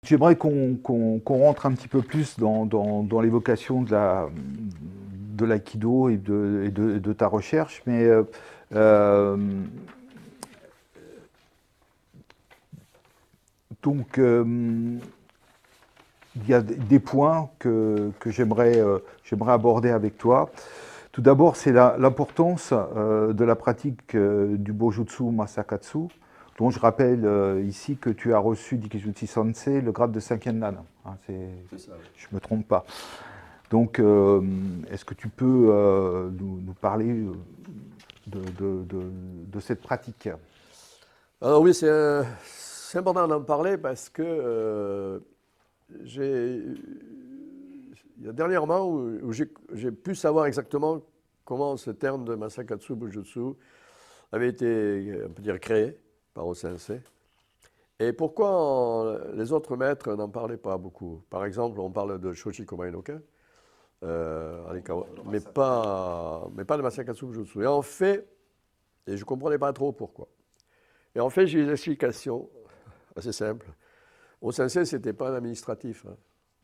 J'aimerais qu'on rentre un petit peu plus dans l'évocation de l'aïkido et de ta recherche, mais euh, donc il y a des points que j'aimerais aborder avec toi. Tout d'abord, c'est l'importance de la pratique du Bojutsu Masakatsu, dont je rappelle ici que tu as reçu d'Ikejutsu Sensei le grade de 5e dan. Hein, C'est ça, oui. je ne me trompe pas. Donc, est-ce que tu peux nous parler de cette pratique? Alors oui, c'est important d'en parler parce que il y a dernièrement où j'ai pu savoir exactement comment ce terme de Masakatsu Bujutsu avait été, on peut dire, créé par Osensei. Et pourquoi les autres maîtres n'en parlaient pas beaucoup. Par exemple, on parle de Shoshi Komainoka, mais pas de Masakatsu Bujutsu. Et en fait, et je ne comprenais pas trop pourquoi. Et en fait, j'ai eu une explication assez simple. Osensei, ce n'était pas un administratif. Hein.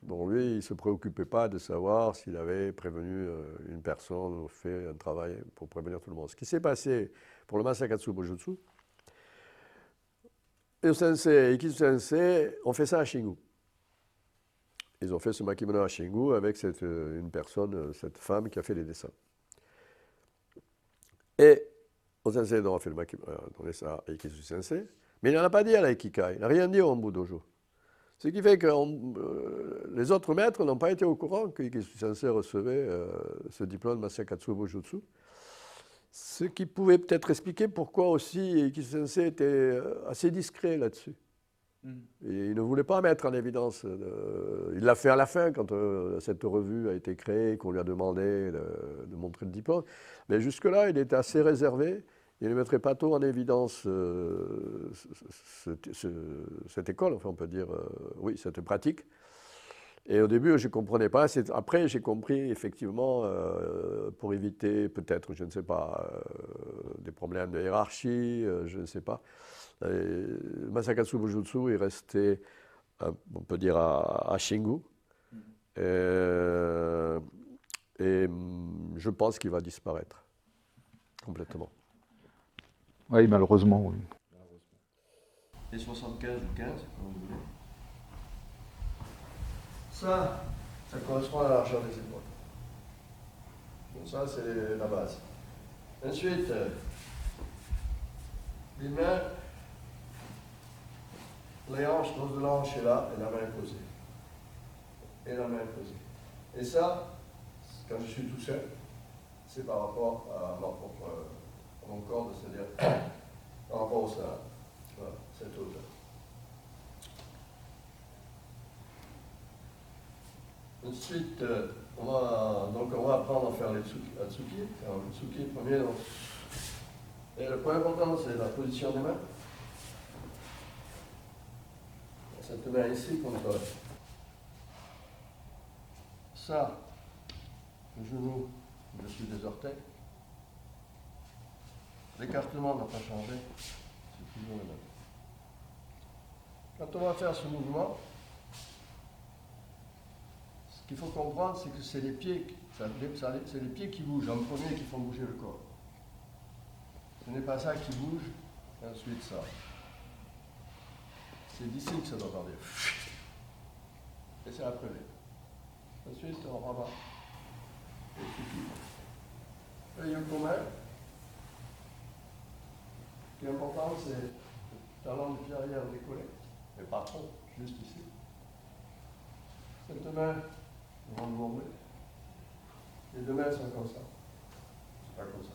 Donc lui, il ne se préoccupait pas de savoir s'il avait prévenu une personne ou fait un travail pour prévenir tout le monde. Ce qui s'est passé pour le Masakatsu Bujutsu, et Osensei et Ikizu Sensei ont fait ça à Shingu. Ils ont fait ce makimono à Shingu avec une personne, cette femme qui a fait les dessins. Et Osensei a fait le makimono, a donné ça à Ikizu Sensei, mais il n'en a pas dit à l'Aikikai, il n'a rien dit au Hombu Dojo. Ce qui fait que les autres maîtres n'ont pas été au courant qu'Ikizu Sensei recevait ce diplôme de Masakatsu Bujutsu. Ce qui pouvait peut-être expliquer pourquoi aussi Ikizu Sensei était assez discret là-dessus. Et il ne voulait pas mettre en évidence. Il l'a fait à la fin, quand cette revue a été créée, qu'on lui a demandé de montrer le diplôme. Mais jusque-là, il était assez réservé. Il ne mettrait pas trop en évidence cette école, enfin on peut dire, oui, cette pratique. Et au début, je ne comprenais pas. Après, j'ai compris, effectivement, pour éviter peut-être, je ne sais pas, des problèmes de hiérarchie, je ne sais pas. Masakatsu Bujutsu est resté, on peut dire, à Shingu. Et je pense qu'il va disparaître complètement. Oui, malheureusement. Oui. Et 75 ou 15, comme vous voulez. Ça correspond à la largeur des épaules. Donc ça, c'est la base. Ensuite, les mains, les hanches, l'os de la hanche est là, et la main est posée. Et la main est posée. Et ça, quand je suis tout seul, c'est par rapport à mon corps, c'est-à-dire par rapport au sein. Voilà, cette hauteur. Ensuite, on va apprendre à faire les Atsuki. Faire un Atsuki premier. Donc. Et le point important, c'est la position des mains. Cette main ici contre ça, le genou au-dessus des orteils. L'écartement n'a pas changé, c'est toujours le même. Quand on va faire ce mouvement, ce qu'il faut comprendre, c'est que c'est les pieds, c'est les pieds qui bougent en premier qui font bouger le corps. Ce n'est pas ça qui bouge, et ensuite ça. C'est d'ici que ça doit partir. Et c'est après. Ensuite, on rabat. Et c'est tout. Le yokomen. Ce qui est important, c'est le talon de pied arrière décollé, mais pas trop, juste ici. Cette main, on va le montrer. Les deux mains sont comme ça. C'est pas comme ça.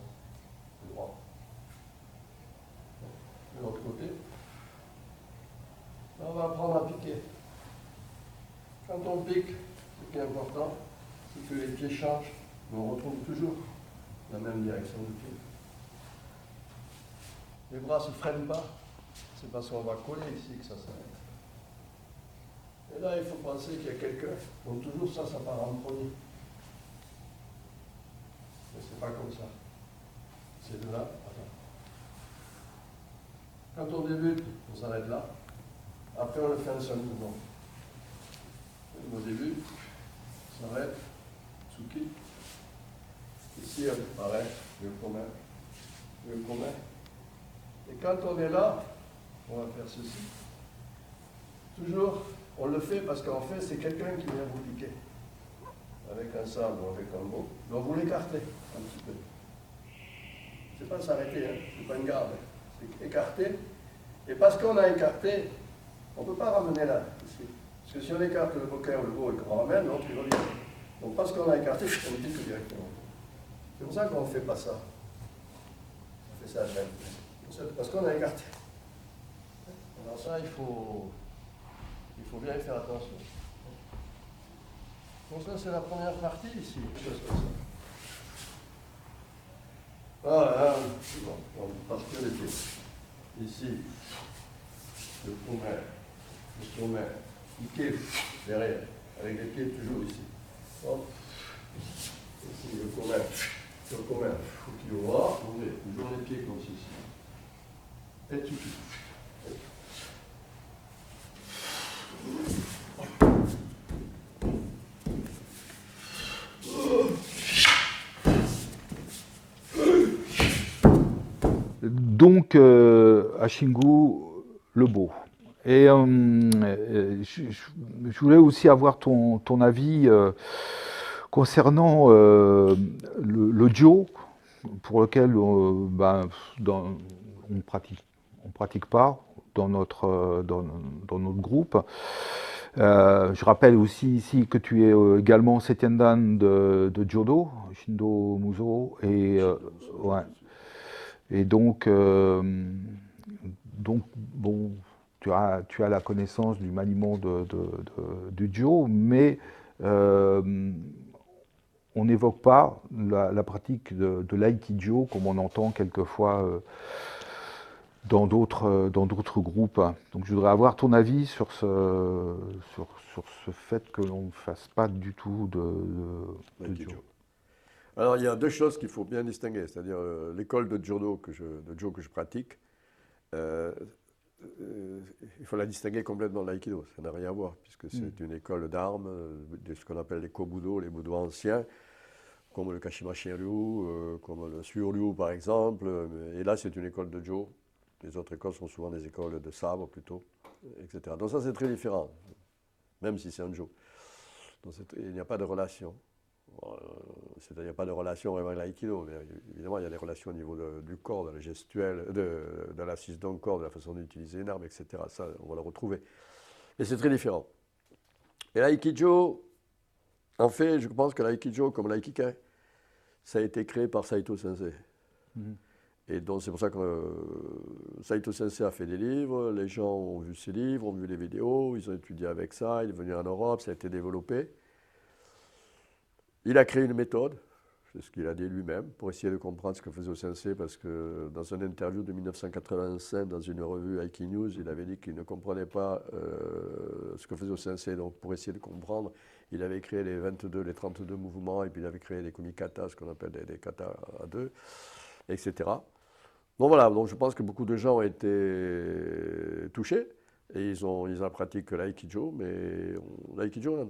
C'est droit. De l'autre côté. Là, on va apprendre à piquer. Quand on pique, ce qui est important, c'est que les pieds changent, mais on retrouve toujours la même direction du pied. Les bras ne se freinent pas, c'est parce qu'on va coller ici que ça s'arrête. Et là, il faut penser qu'il y a quelqu'un, donc toujours ça part en premier. Mais c'est pas comme ça. C'est de là, attends. Quand on débute, on s'arrête là. Après, on le fait un seul mouvement. au début, s'arrête, Tsuki. Ici, pareil, le commun. Et quand on est là, on va faire ceci. Toujours, on le fait parce qu'en fait, c'est quelqu'un qui vient vous piquer. Avec un sabre ou avec un mot. Donc vous l'écartez un petit peu. C'est pas s'arrêter, hein. C'est pas une garde. C'est écarter. Et parce qu'on a écarté, on ne peut pas ramener là, ici. Parce que si on écarte le poker, le veau et qu'on ramène, l'autre il revient. Donc parce qu'on a écarté, on pique directement. C'est pour ça qu'on ne fait pas ça. On fait ça à chaque. Parce qu'on a écarté. Alors ça, il faut bien y faire attention. Donc ça, c'est la première partie ici. Chose comme ça. Voilà, bon, on va partir les pieds. Ici, le sommet, piqué derrière, avec les pieds toujours ici. Hop. Ici, le commun, faut qu'il ouvre, ouvrez, toujours les pieds comme ceci. Et tout. Donc, à Xingu, le beau. Et je voulais aussi avoir ton avis concernant le Jiu, pour lequel on pratique pas dans notre groupe. Je rappelle aussi ici que tu es également septième dan de Jodo, Shindo Muso, et ouais. Et donc bon, tu as la connaissance du maniement du Jiu, mais on n'évoque pas la pratique de l'aïkido comme on entend quelquefois dans d'autres groupes. Donc je voudrais avoir ton avis sur ce fait que l'on ne fasse pas du tout de Jiu. Alors il y a deux choses qu'il faut bien distinguer, c'est-à-dire l'école de Jiu que je pratique, il faut la distinguer complètement de l'aïkido, ça n'a rien à voir, puisque c'est une école d'armes, de ce qu'on appelle les kobudo, les budo anciens, comme le Kashimashin-ryu, comme le Suryu par exemple, et là c'est une école de Jiu. Les autres écoles sont souvent des écoles de sabre plutôt, etc. Donc ça c'est très différent, même si c'est un Jiu. Donc il n'y a pas de relation. C'est-à-dire qu'il n'y a pas de relation vraiment avec l'aïkido, mais évidemment il y a des relations au niveau du corps, de la gestuelle, de l'assise d'un corps, de la façon d'utiliser une arme, etc. Ça, on va le retrouver. Mais c'est très différent. Et l'aïkido, en fait, je pense que l'aïkido, comme l'aïkikai, ça a été créé par Saito Sensei. Et donc c'est pour ça que Saito Sensei a fait des livres, les gens ont vu ses livres, ont vu les vidéos, ils ont étudié avec ça, il est venu en Europe, ça a été développé. Il a créé une méthode, c'est ce qu'il a dit lui-même, pour essayer de comprendre ce que faisait Sensei, parce que dans une interview de 1985, dans une revue Aiki News, il avait dit qu'il ne comprenait pas ce que faisait Sensei. Donc pour essayer de comprendre, il avait créé les 22, les 32 mouvements, et puis il avait créé des kumikata, ce qu'on appelle des kata à deux, etc. Donc voilà, donc je pense que beaucoup de gens ont été touchés, et ils pratiquent l'aïkido, mais l'aïkido,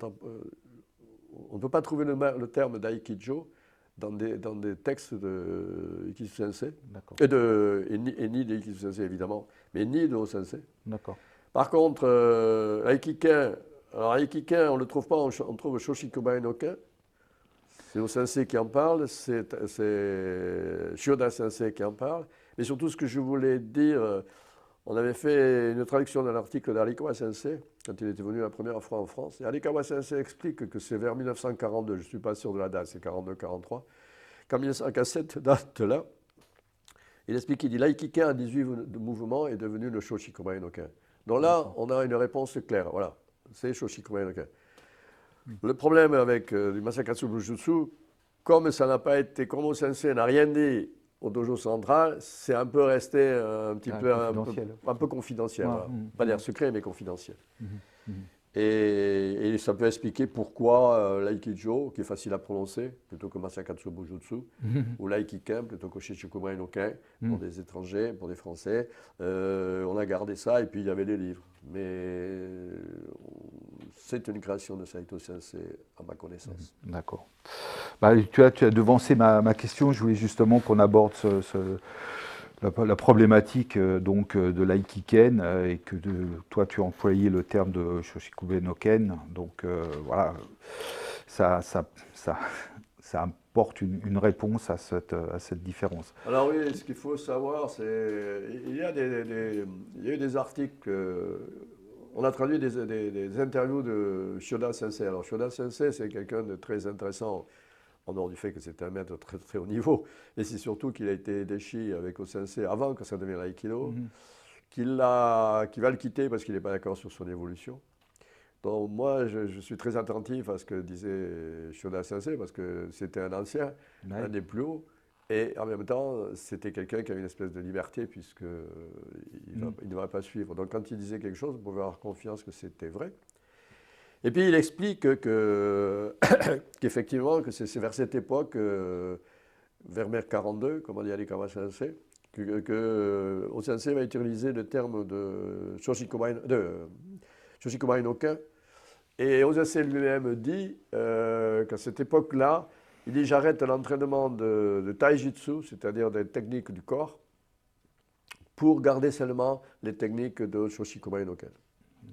on ne peut pas trouver le terme d'aïkido dans des textes de Ikisu Sensei, et ni d'Ikisu Sensei évidemment, mais ni de Sensei. D'accord. Par contre, l'aïkiken, alors l'aïkiken, on ne le trouve pas, on trouve Shoshikubai no Ken. C'est au Sensei qui en parle, c'est Shioda Sensei qui en parle. Mais surtout, ce que je voulais dire, on avait fait une traduction d'un article d'Arikawa Sensei, quand il était venu la première fois en France. Et Arikawa Sensei explique que c'est vers 1942, je ne suis pas sûr de la date, c'est 42-43, qu'en 1947, date-là, il explique qu'il dit l'aïkiken à 18 mouvements est devenu le Shoshikubai no Ken. Donc là, on a une réponse claire, voilà, c'est Shoshikubai no Ken. Le problème avec du Masakatsu Bujutsu, comme ça n'a pas été, comme au Sensei n'a rien dit au dojo central, c'est un peu resté un peu confidentiel. Voilà. Pas dire secret, mais confidentiel. Et ça peut expliquer pourquoi l'aïkido, qui est facile à prononcer, plutôt que Masakatsu Bujutsu, ou l'aïkiken, plutôt que Shichikubai no Ken, pour des étrangers, pour des Français. On a gardé ça, et puis il y avait les livres. Mais c'est une création de Saito Sensei, à ma connaissance. D'accord. Bah, tu as devancé ma question. Je voulais justement qu'on aborde la problématique donc, de l'aïkiken et que toi tu as employé le terme de Shoshikube no Ken. Donc voilà, ça, ça, ça, ça apporte une réponse à cette différence. Alors oui, ce qu'il faut savoir, c'est il y a il y a eu des articles, on a traduit des interviews de Shioda Sensei. Alors Shioda Sensei, c'est quelqu'un de très intéressant, en dehors du fait que c'est un maître très très haut niveau, et c'est surtout qu'il a été déchi avec Osensei avant que ça devienne l'aïkido, qu'il va le quitter parce qu'il n'est pas d'accord sur son évolution. Donc moi, je suis très attentif à ce que disait Shioda Sensei, parce que c'était un ancien, un des plus hauts, et en même temps, c'était quelqu'un qui a une espèce de liberté, puisqu'il ne va pas suivre. Donc quand il disait quelque chose, vous pouvez avoir confiance que c'était vrai. Et puis il explique qu'effectivement, que c'est vers cette époque, vers mai 42, comme on dit à l'Ikawa Sensei, que Osensei va utiliser le terme de Shoshikubai no Ken. Et Osensei lui-même dit qu'à cette époque-là, il dit j'arrête l'entraînement de Taijutsu, c'est-à-dire des techniques du corps, pour garder seulement les techniques de Shoshikubai no Ken.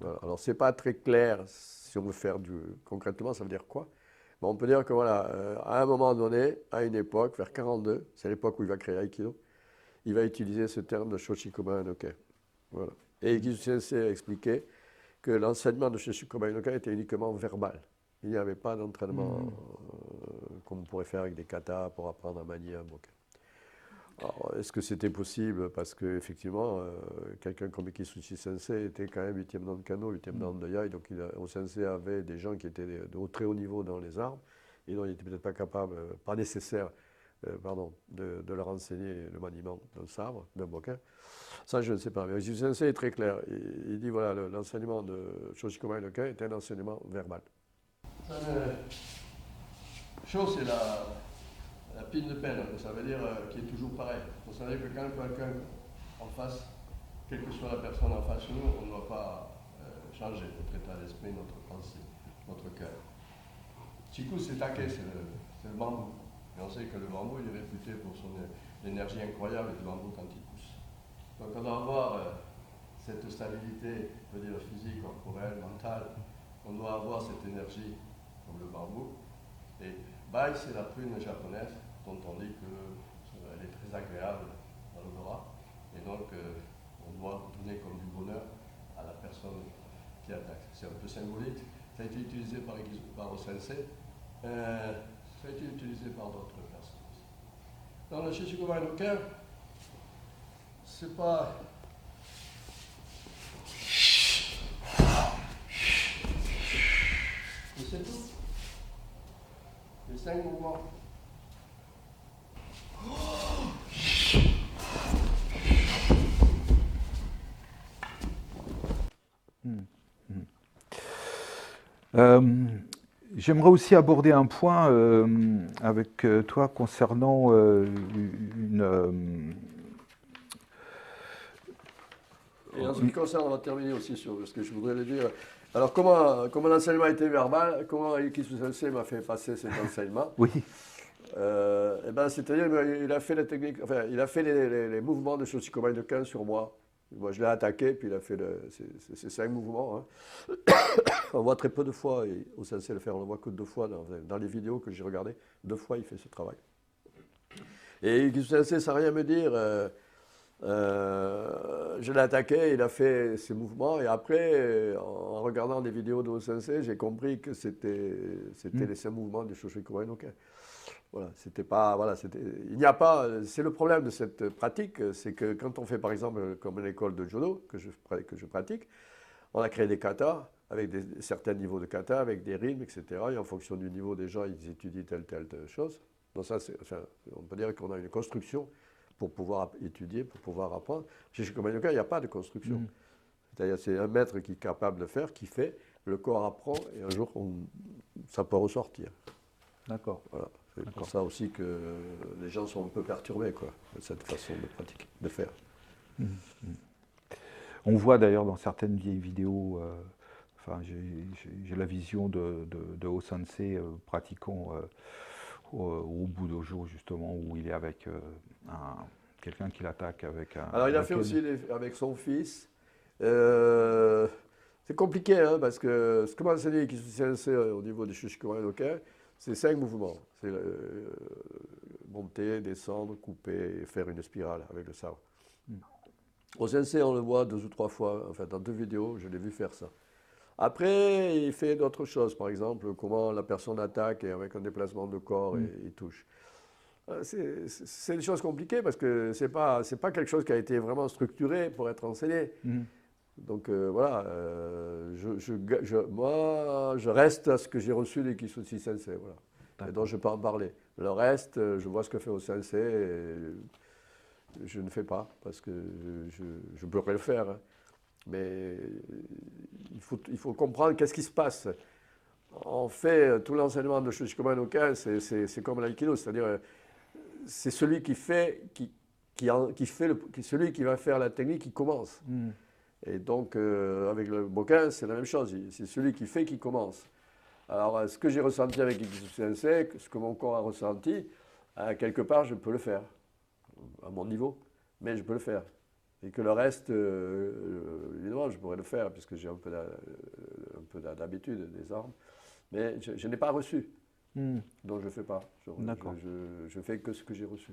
Voilà. Alors c'est pas très clair si on veut faire concrètement, ça veut dire quoi? Mais on peut dire que voilà, à un moment donné, à une époque, vers 42, c'est l'époque où il va créer Aikido, il va utiliser ce terme de Shoshikubai no Ken. Voilà. Et Ikizu Sensei a expliqué que l'enseignement de Shoshikubai no Ken était uniquement verbal. Il n'y avait pas d'entraînement comme on pourrait faire avec des katas pour apprendre à manier un boken. Alors, est-ce que c'était possible? Parce qu'effectivement, quelqu'un comme Ikisushi Sensei était quand même 8e dan de Kano, 8e dan de Yai, donc Sensei avait des gens qui étaient de très haut niveau dans les arts, et donc il n'était peut-être pas capable, pas nécessaire, de leur enseigner le maniement d'un sabre, d'un boken. Ça, je ne sais pas. Mais Ikisushi Sensei est très clair. Il dit, voilà, l'enseignement de Shoshikubai no Ken est un enseignement verbal. Chose, c'est la pine de peine, ça veut dire qui est toujours pareil. Vous savez que quand quelqu'un en face, quelle que soit la personne en face de nous, on ne doit pas changer notre état d'esprit, notre pensée, notre cœur. Chiku, c'est taquet, c'est le bambou. Et on sait que le bambou, il est réputé pour son énergie incroyable du bambou quand il pousse. Donc on doit avoir cette stabilité, on peut dire physique, corporelle, mentale. On doit avoir cette énergie comme le bambou. Et Bai, c'est la prune japonaise dont on dit qu'elle est très agréable dans l'odorat. Et donc, on doit donner comme du bonheur à la personne qui attaque. C'est un peu symbolique. Ça a été utilisé par Osensei. Ça a été utilisé par d'autres personnes aussi. Dans le Shoshikubai no Ken, c'est pas... Et c'est tout. Les 5 mouvements. J'aimerais aussi aborder un point avec toi concernant une... Et en ce qui concerne, on va terminer aussi sur ce que je voudrais le dire. Alors, comment l'enseignement a été verbal, comment Ikisushi Sensei m'a fait passer cet enseignement? Oui. Eh ben, c'est-à-dire il a fait les techniques, enfin, il a fait les mouvements de Shoshikubai no Ken sur moi. Moi, je l'ai attaqué, puis il a fait ces 5 mouvements. Hein. On voit très peu de fois au Sensei le faire, on le voit que 2 fois dans les vidéos que j'ai regardées. 2 fois, il fait ce travail. Et Ikisushi Sensei, sans rien me dire, je l'ai attaqué, il a fait ses mouvements, et après, en regardant des vidéos de Sensei, j'ai compris que c'était les 5 mouvements du Shoshikubai no Ken. Voilà, c'était pas, voilà, il n'y a pas, c'est le problème de cette pratique, c'est que quand on fait par exemple comme l'école de judo que je pratique, on a créé des katas avec certains niveaux de kata, avec des rythmes, etc. Et en fonction du niveau des gens, ils étudient telle chose. Donc ça, enfin, on peut dire qu'on a une construction pour pouvoir étudier, pour pouvoir apprendre. Chez Shoshikubai no Ken, il n'y a pas de construction. C'est-à-dire c'est un maître qui est capable de faire, qui fait, le corps apprend, et un jour, ça peut ressortir. D'accord. Voilà. C'est pour ça aussi que les gens sont un peu perturbés, quoi, de cette façon de pratiquer, de faire. On voit d'ailleurs dans certaines vieilles vidéos, enfin, j'ai la vision de Osensei pratiquant au Budojo, justement, où il est avec quelqu'un qui l'attaque avec un. Alors il a fait aussi avec son fils. Euh, c'est compliqué, hein, parce que ce que m'a enseigné Kisu Sensei au niveau du Shushikuren Oken, c'est 5 mouvements. C'est monter, descendre, couper et faire une spirale avec le sabre. Au Sensei, on le voit 2 ou 3 fois, enfin dans 2 vidéos, je l'ai vu faire ça. Après, il fait d'autres choses, par exemple, comment la personne attaque et avec un déplacement de corps, et il touche. C'est des choses compliquées parce que c'est pas quelque chose qui a été vraiment structuré pour être enseigné. Donc voilà, moi, je reste à ce que j'ai reçu des Kisuchi Sensei, voilà, et dont je peux en parler. Le reste, je vois ce que fait au Sensei et je ne fais pas parce que je pourrais le faire, hein. Mais il faut comprendre qu'est-ce qui se passe. En fait, tout l'enseignement de Shushikoban Oken, c'est comme l'aïkido, c'est-à-dire c'est celui qui fait, celui qui va faire la technique qui commence. Et donc, avec le Bokken, c'est la même chose. C'est celui qui fait qui commence. Alors, ce que j'ai ressenti avec Ikisu Sensei, ce que mon corps a ressenti, quelque part, je peux le faire, à mon niveau, mais je peux le faire. Et que le reste, évidemment, je pourrais le faire, puisque j'ai un peu d'habitude des armes. Mais je n'ai pas reçu. Donc je ne fais pas. Je fais que ce que j'ai reçu.